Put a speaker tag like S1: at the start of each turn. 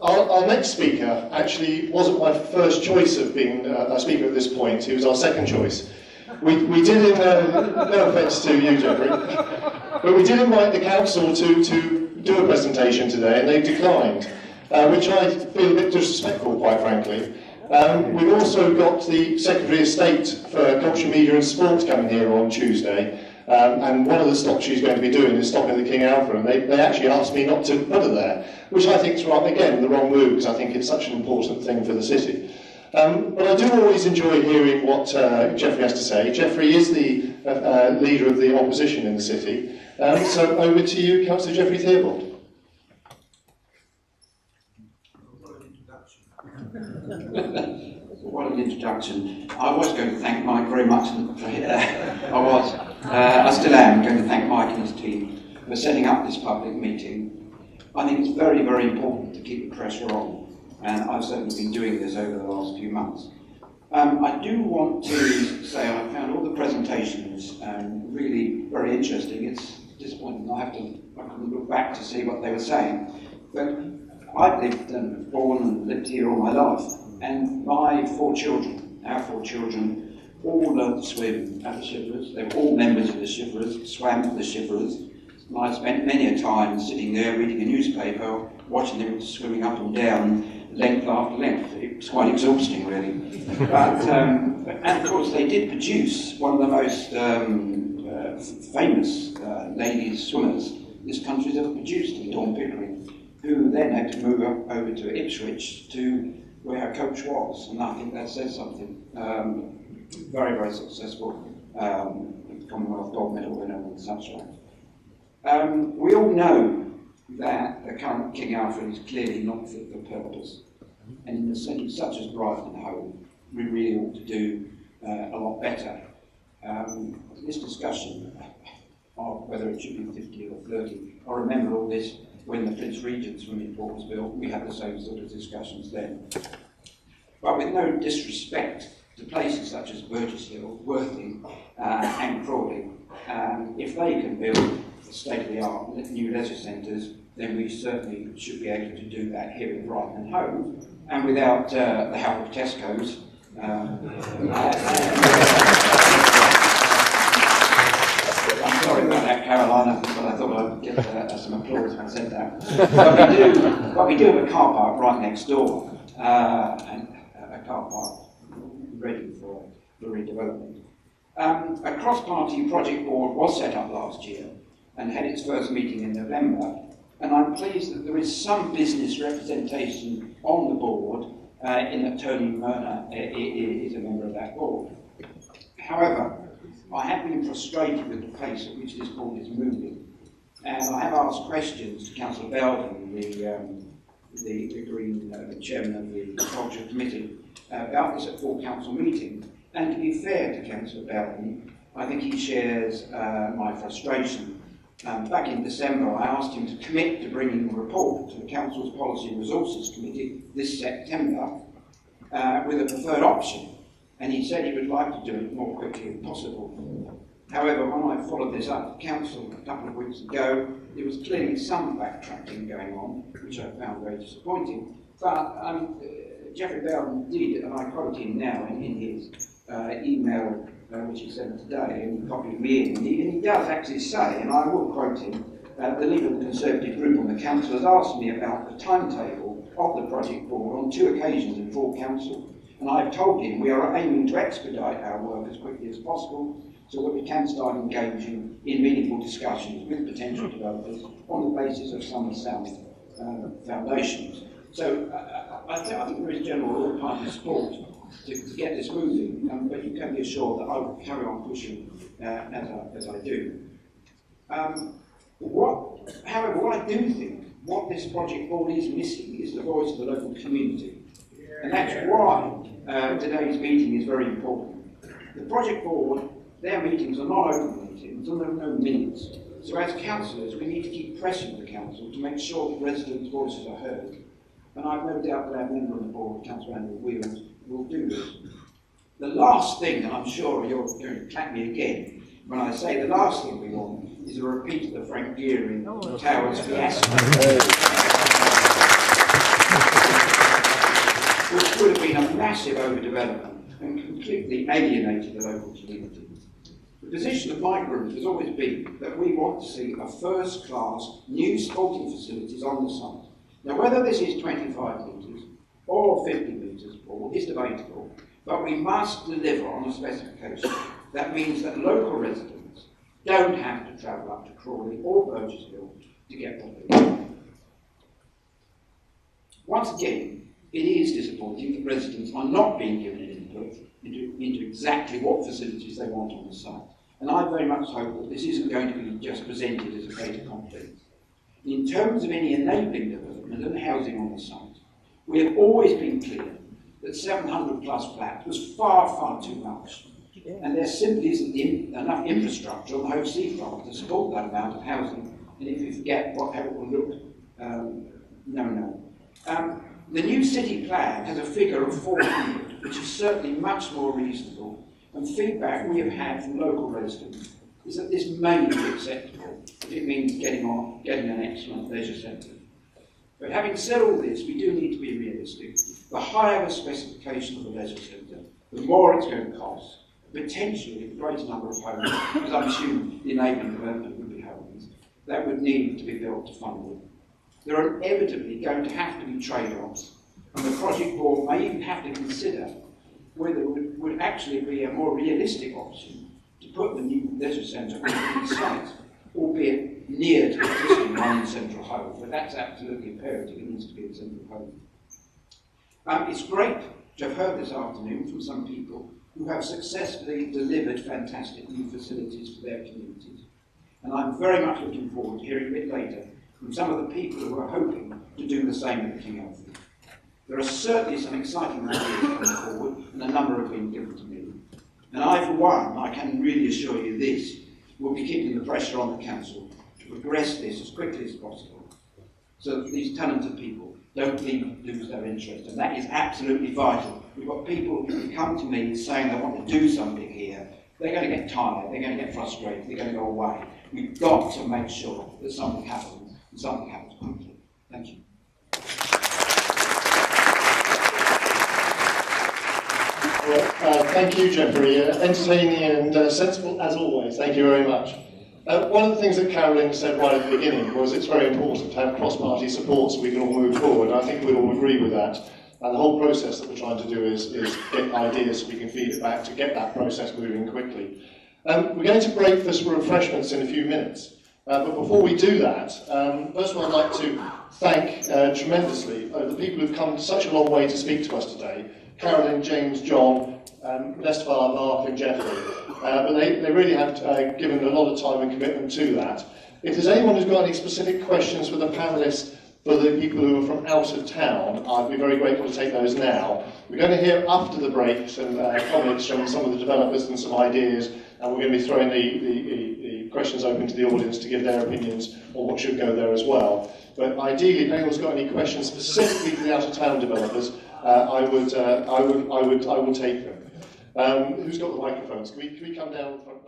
S1: Our next speaker actually wasn't my first choice of being a speaker at this point. He was our second choice. We did, no offence to you, Geoffrey, but we did invite the council to do a presentation today, and they declined, which I feel a bit disrespectful, quite frankly. We've also got the Secretary of State for Culture, Media and Sport coming here on Tuesday, and one of the stops she's going to be doing is stopping the King Alfred, and they actually asked me not to put her there, which I think is, again, the wrong move, because I think it's such an important thing for the city. But I do always enjoy hearing what Geoffrey has to say. Geoffrey is the leader of the opposition in the city. So over to you, Councillor Geoffrey Theobald.
S2: What an introduction. I was going to thank Mike very much for I still am going to thank Mike and his team for setting up this public meeting. I think it's very, very important to keep the pressure on, and I've certainly been doing this over the last few months. I do want to say I found all the presentations really very interesting. It's disappointing I couldn't look back to see what they were saying, but I've lived and born and lived here all my life, and my four children, our four children, all learned to swim at the Cllrs. They were all members of the Cllrs, swam at the Cllrs, and I spent many a time sitting there reading a newspaper, watching them swimming up and down, length after length. It was quite exhausting, really. But, and of course, they did produce one of the most famous ladies swimmers this country's ever produced, in Dawn Pickering, who then had to move up over to Ipswich to where her coach was, and I think that says something. Very, very successful Commonwealth Gold Medal winner and such like. We all know that the current King Alfred is clearly not fit for purpose, and in a city such as Brighton and Hove, we really ought to do a lot better. This discussion of whether it should be 50 or 30, I remember all this when the Prince Regent's swimming pool was built. We had the same sort of discussions then. But with no disrespect to places such as Burgess Hill, Worthing and Crawley, if they can build state-of-the-art new leisure centres, then we certainly should be able to do that here in Brighton and Hove, and without the help of Tesco's. I'm sorry about that, Carolina, but I thought I'd get some applause when I said that. But we do have a car park right next door, and a car park ready for redevelopment. A cross-party project board was set up last year and had its first meeting in November, and I'm pleased that there is some business representation on the board in that Tony Myrna is a member of that board. However, I have been frustrated with the pace at which this board is moving, and I have asked questions to Councillor Belden, the Green chairman of the Culture Committee, about this at full council meeting. And to be fair to Councillor Belden, I think he shares my frustration. Back in December, I asked him to commit to bringing a report to the Council's Policy and Resources Committee this September with a preferred option, and he said he would like to do it more quickly if possible. However, when I followed this up at Council a couple of weeks ago, there was clearly some backtracking going on, which I found very disappointing. But Geoffrey Belden did, and I quote him now in his email which he sent today, and he copied me in, and he does actually say, and I will quote him, the leader of the Conservative group on the council has asked me about the timetable of the project board on 2 occasions in full council, and I've told him we are aiming to expedite our work as quickly as possible so that we can start engaging in meaningful discussions with potential developers on the basis of some sound foundations. So I think there is general all-party support to get this moving, but you can be assured that I will carry on pushing as I do. However, what I do think, what this project board is missing is the voice of the local community. And that's why today's meeting is very important. The project board, their meetings are not open meetings and there are no minutes. So as councillors, we need to keep pressing the council to make sure that residents' voices are heard. And I've no doubt that our member of the board, Councillor Andrew Wheels, will do this. The last thing, and I'm sure you're going to clap me again, when I say the last thing we want is a repeat of the Frank Gearing Towers fiasco, which would have been a massive overdevelopment and completely alienated the local community. The position of my group has always been that we want to see a first-class new sporting facilities on the site. Now, whether this is 25 metres or 50 metres is debatable, but we must deliver on a specification. That means that local residents don't have to travel up to Crawley or Burgessville to get what they want. Once again, it is disappointing that residents are not being given input into exactly what facilities they want on the site. And I very much hope that this isn't going to be just presented as a fait accompli. In terms of any enabling development and housing on the site, we have always been clear that 700 plus flats was far, far too much. And there simply isn't enough infrastructure on the Hove seafront to support that amount of housing. And if you forget how it will look, the new city plan has a figure of 400, which is certainly much more reasonable, and feedback we have had from local residents is that this may be acceptable if it means getting an excellent leisure centre. But having said all this, we do need to be realistic. The higher the specification of the leisure centre, the more it's going to cost, potentially a greater number of homes, because I'm assuming the enabling development would be homes, that would need to be built to fund it. There are inevitably going to have to be trade-offs, and the project board may even have to consider whether it would actually be a more realistic option to put the new leisure centre on the site, albeit near to the existing one in Central Hove, but that's absolutely imperative. It needs to be in Central Hove. It's great to have heard this afternoon from some people who have successfully delivered fantastic new facilities for their communities. And I'm very much looking forward to hearing a bit later from some of the people who are hoping to do the same at Cllr. There are certainly some exciting ideas coming forward, and a number have been given to me. And I, for one, I can really assure you this, will be keeping the pressure on the council to progress this as quickly as possible, so that these talented people don't lose their interest. And that is absolutely vital. We've got people who come to me saying they want to do something here. They're going to get tired, they're going to get frustrated, they're going to go away. We've got to make sure that something happens, and something happens quickly. Thank you.
S1: Well, thank you, Geoffrey. Entertaining and sensible as always. Thank you very much. One of the things that Carolyn said right at the beginning was it's very important to have cross-party support so we can all move forward. I think we'd all agree with that. And the whole process that we're trying to do is get ideas so we can feed it back to get that process moving quickly. We're going to break for some refreshments in a few minutes. But before we do that, first of all I'd like to thank tremendously the people who've come such a long way to speak to us today. Carolyn, James, John, Esteban, Mark and Geoffrey. But they really have given a lot of time and commitment to that. If there's anyone who's got any specific questions for the panellists, for the people who are from out of town, I'd be very grateful to take those now. We're going to hear after the break some comments from some of the developers and some ideas, and we're going to be throwing the questions open to the audience to give their opinions on what should go there as well. But ideally, if anyone's got any questions specifically to the out of town developers, I would take them. Who's got the microphones? Can we come down front?